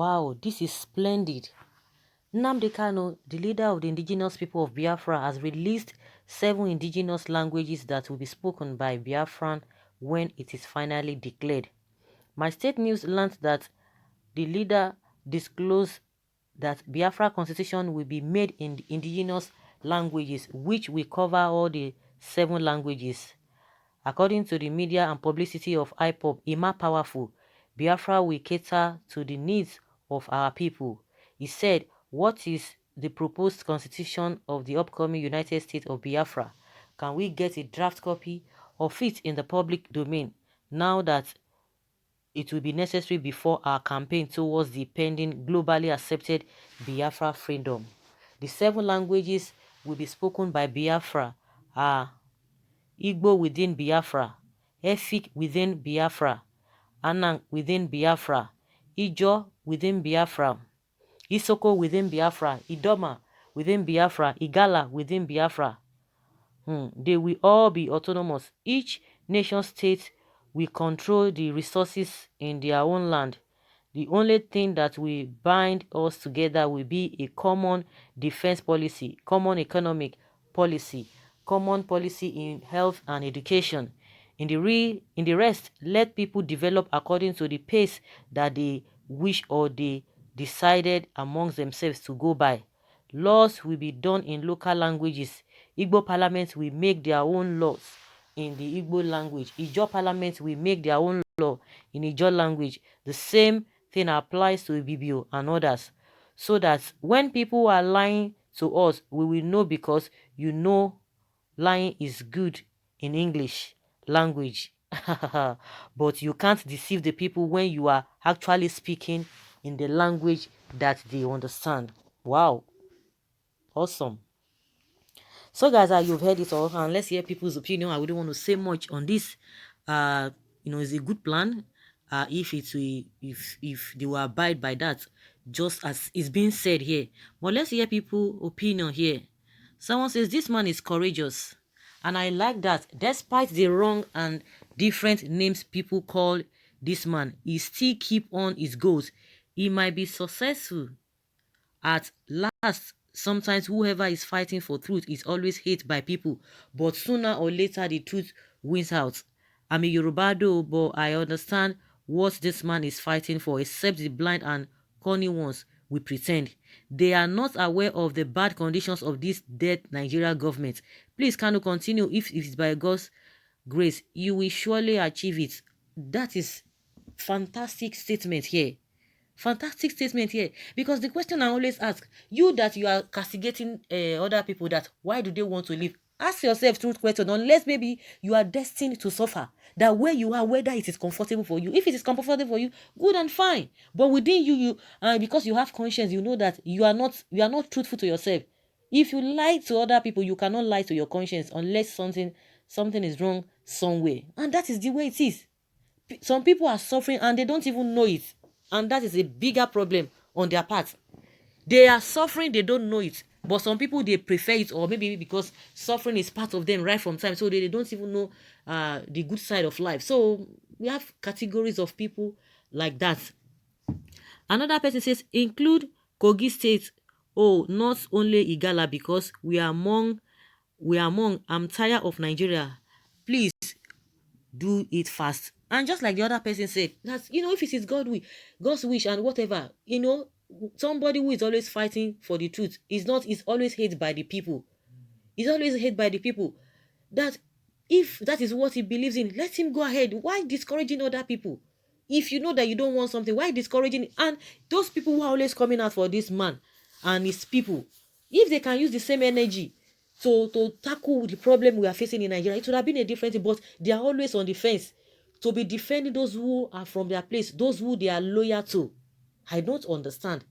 Wow, this is splendid. Nnamdi Kanu, the leader of the indigenous people of Biafra, has released 7 indigenous languages that will be spoken by Biafran when it is finally declared. My state news learned that the leader disclosed that Biafra constitution will be made in the indigenous languages, which will cover all the 7 languages. According to the media and publicity of IPOB, Ima Powerful, Biafra will cater to the needs of our people. He said, what is the proposed constitution of the upcoming United States of Biafra? Can we get a draft copy of it in the public domain now that it will be necessary before our campaign towards the pending globally accepted Biafra freedom? The 7 languages will be spoken by Biafra are Igbo within Biafra, Efik within Biafra, Anang within Biafra, Ijo within Biafra, Isoko within Biafra, Idoma within Biafra, Igala within Biafra. They will all be autonomous. Each nation state will control the resources in their own land. The only thing that will bind us together will be a common defense policy, common economic policy, common policy in health and education. In the rest, let people develop according to the pace that they wish or they decided amongst themselves to go by. Laws will be done in local languages. Igbo parliament will make their own laws in the Igbo language. Ijo parliament will make their own law in Ijo language. The same thing applies to Ibibio and others. So that when people are lying to us, we will know, because you know lying is good in English language. But you can't deceive the people when you are actually speaking in the language that they understand. Wow. Awesome. So guys, you've heard it all, and let's hear people's opinion. I wouldn't want to say much on this. It's a good plan. If they will abide by that, just as it's being said here. But let's hear people's opinion here. Someone says this man is courageous, and I like that. Despite the wrong and different names people call this man, he still keep on his goals. He might be successful at last. Sometimes whoever is fighting for truth is always hated by people, but sooner or later the truth wins out. I'm a Yoruba though, but I understand what this man is fighting for, except the blind and corny ones we pretend. They are not aware of the bad conditions of this dead Nigeria government. Please, Kanu, continue. If it is by God's grace, you will surely achieve it. That is fantastic statement here. Fantastic statement here, because the question I always ask you, that you are castigating other people, that why do they want to live? Ask yourself truth question, unless maybe you are destined to suffer, that where you are, whether it is comfortable for you. If it is comfortable for you, good and fine, but within you because you have conscience, you know that you are not truthful to yourself. If you lie to other people, you cannot lie to your conscience unless something is wrong somewhere, and that is the way it is. Some people are suffering and they don't even know it. And that is a bigger problem on their part. They are suffering, they don't know it. But some people, they prefer it, or maybe because suffering is part of them right from time. So they don't even know the good side of life. So we have categories of people like that. Another person says, include Kogi State. Oh, not only Igala, because we are among. I'm tired of Nigeria. Please do it fast. And just like the other person said, that if it is God's wish and whatever, somebody who is always fighting for the truth is always hated by the people. He's always hated by the people. That if that is what he believes in, let him go ahead. Why discouraging other people? If you know that you don't want something, why discouraging? And those people who are always coming out for this man and his people, if they can use the same energy to tackle the problem we are facing in Nigeria, it would have been a different thing. But they are always on the fence to be defending those who are from their place, those who they are loyal to. I don't understand.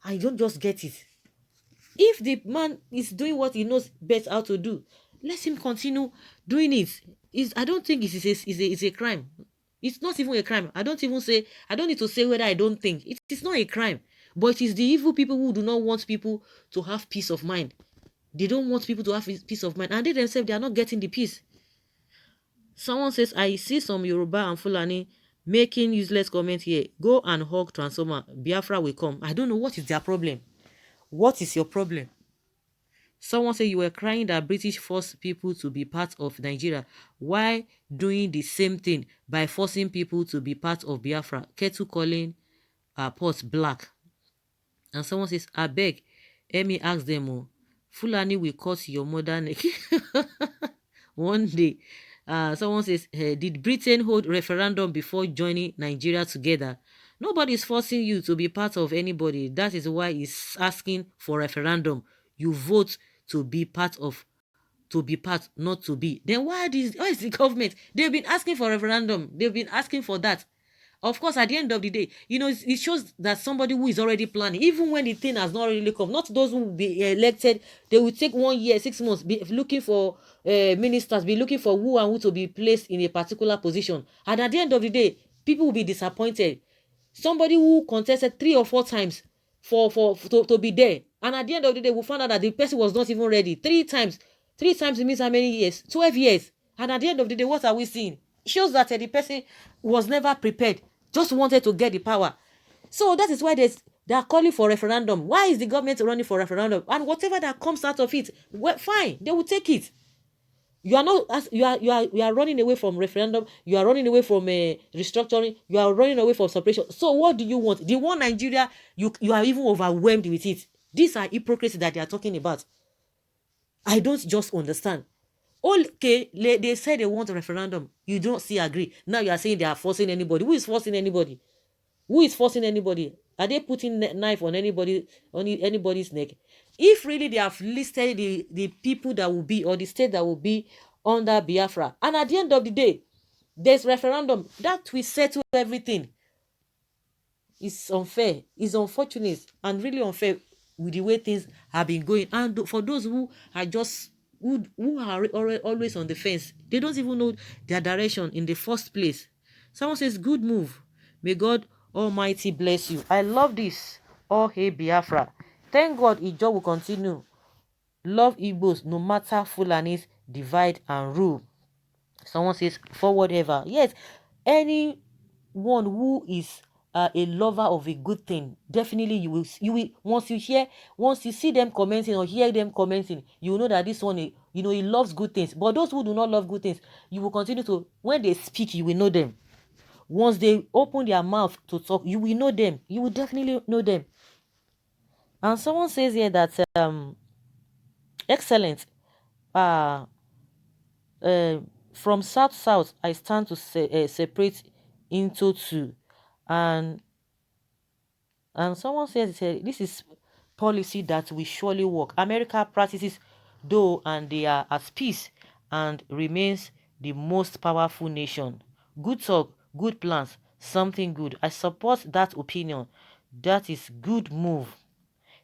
I don't just get it. If the man is doing what he knows best how to do, let him continue doing it. I don't think it's a crime. It's not even a crime. I don't need to say whether I don't think. It's not a crime. But it is the evil people who do not want people to have peace of mind. They don't want people to have peace of mind. And they themselves, they are not getting the peace. Someone says, I see some Yoruba and Fulani making useless comment here. Go and hug transformer. Biafra will come. I don't know what is their problem. What is your problem? Someone said you were crying that British forced people to be part of Nigeria. Why doing the same thing by forcing people to be part of Biafra? Ketu calling pot black. And someone says, I beg, Emi ask them, oh, Fulani will cut your mother neck. One day. Someone says, did Britain hold referendum before joining Nigeria together? Nobody is forcing you to be part of anybody. That is why he's asking for referendum. You vote to be part of, to be part, not to be. Then why is the government? They've been asking for referendum. They've been asking for that. Of course, at the end of the day, it shows that somebody who is already planning, even when the thing has not really come, not those who will be elected, they will take 1 year, 6 months, be looking for ministers, be looking for who and who to be placed in a particular position. And at the end of the day, people will be disappointed. Somebody who contested 3 or 4 times to be there, and at the end of the day, we found out that the person was not even ready. 3 times. 3 times means how many years? 12 years. And at the end of the day, what are we seeing? It shows that the person was never prepared, just wanted to get the power. So that is why they are calling for referendum. Why is the government running for referendum? And whatever that comes out of it, well, fine, they will take it. You are not, you are running away from referendum. You are running away from restructuring. You are running away from separation. So what do you want? The one Nigeria, you are even overwhelmed with it. These are hypocrisy that they are talking about. I don't just understand. Okay, they say they want a referendum. You don't see agree. Now you are saying they are forcing anybody. Who is forcing anybody? Who is forcing anybody? Are they putting knife on anybody's neck? If really they have listed the people that will be, or the state that will be under Biafra, and at the end of the day, there's referendum, that will settle everything. It's unfair. It's unfortunate and really unfair with the way things have been going. And for those who are just who are always on the fence, they don't even know their direction in the first place. Someone says, good move. May God Almighty bless you. I love this. Oh, hey, Biafra. Thank God Ijo will continue. Love Igbos no matter Fulanis divide and rule. Someone says, forward ever. Yes, anyone who is a lover of a good thing, definitely you will once you see them commenting or hear them commenting, you will know that this one, he loves good things. But those who do not love good things, you will continue to, when they speak, you will know them. Once they open their mouth to talk, you will know them. You will definitely know them. And someone says here that excellent. uh uh, from south I stand to separate into two. And someone says this is policy that will surely work. America practices though, and they are at peace and remains the most powerful nation. Good talk, good plans, something good. I support that opinion. That is good move.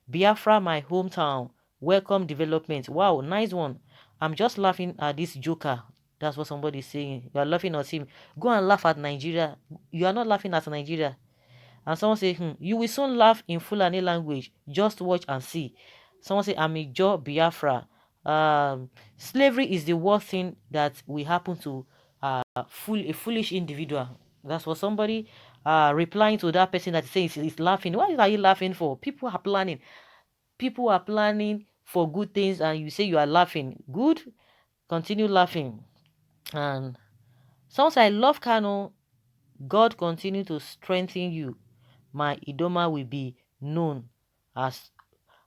Biafra, my hometown. Welcome development. Wow, nice one. I'm just laughing at this joker. That's what somebody is saying. You are laughing at him. Go and laugh at Nigeria. You are not laughing at Nigeria. And someone say, you will soon laugh in Fulani language. Just watch and see. Someone say, I'm a Joe Biafra. Slavery is the worst thing that will happen to a foolish individual. That's what somebody replying to that person that says is laughing. What are you laughing for? People are planning. People are planning for good things, and you say you are laughing. Good, continue laughing. And someone say, I love Kanu. God continue to strengthen you. My Idoma will be known as.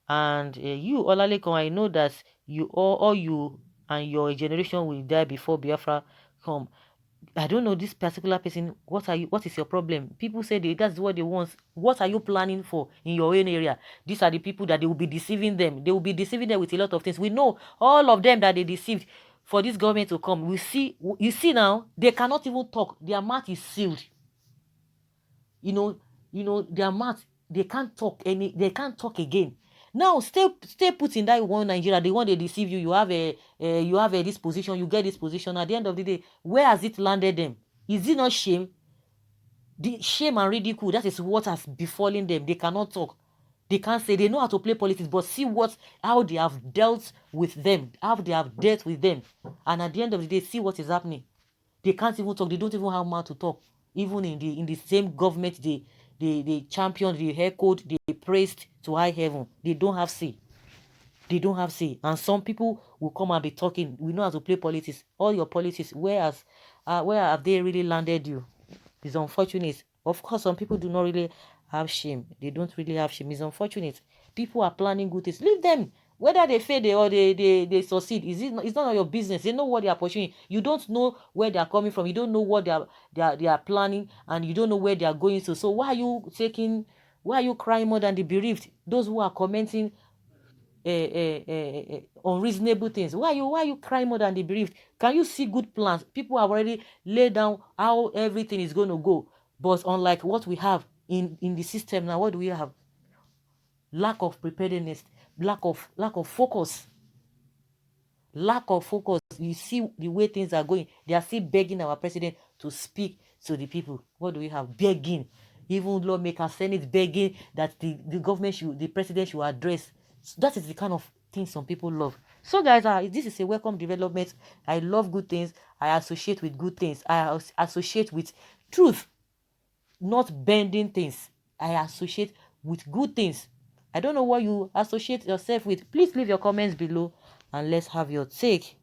And you, Olalekon, I know that you all you and your generation will die before Biafra come. I don't know this particular person. What is your problem? People say that's what they want. What are you planning for in your own area? These are the people that they will be deceiving them. They will be deceiving them with a lot of things. We know all of them that they deceived for this government to come. You see now, they cannot even talk. Their mouth is sealed. Their mouth, they can't talk again. Now stay put in that one Nigeria. The one they deceive you. You have this position. You get this position. At the end of the day, where has it landed them? Is it not shame? The shame and ridicule. That is what has befallen them. They cannot talk. They can't say. They know how to play politics, but see how they have dealt with them. How they have dealt with them. And at the end of the day, see what is happening. They can't even talk. They don't even have mouth to talk. even in the same government, they championed the hair code, they praised to high heaven. They don't have say. They don't have say. And some people will come and be talking. We know how to play politics. All your politics, where have they really landed you? It's unfortunate. Of course, some people do not really have shame. They don't really have shame. It's unfortunate. People are planning good things. Leave them. Whether they fail or they succeed, it's not your business. They know what they are pursuing. You don't know where they are coming from. You don't know what they are planning, and you don't know where they are going to. So why are you crying more than the bereaved? Those who are commenting unreasonable things. Why you crying more than the bereaved? Can you see good plans? People have already laid down how everything is going to go. But unlike what we have in the system now, what do we have? Lack of preparedness, lack of focus. Lack of focus. You see the way things are going. They are still begging our president to speak to the people. What do we have? Begging. Even lawmakers, Senate begging that the government the president should address. So that is the kind of thing some people love. So guys, this is a welcome development. I love good things. I associate with good things. I associate with truth, not bending things. I associate with good things. I don't know what you associate yourself with. Please leave your comments below and let's have your take.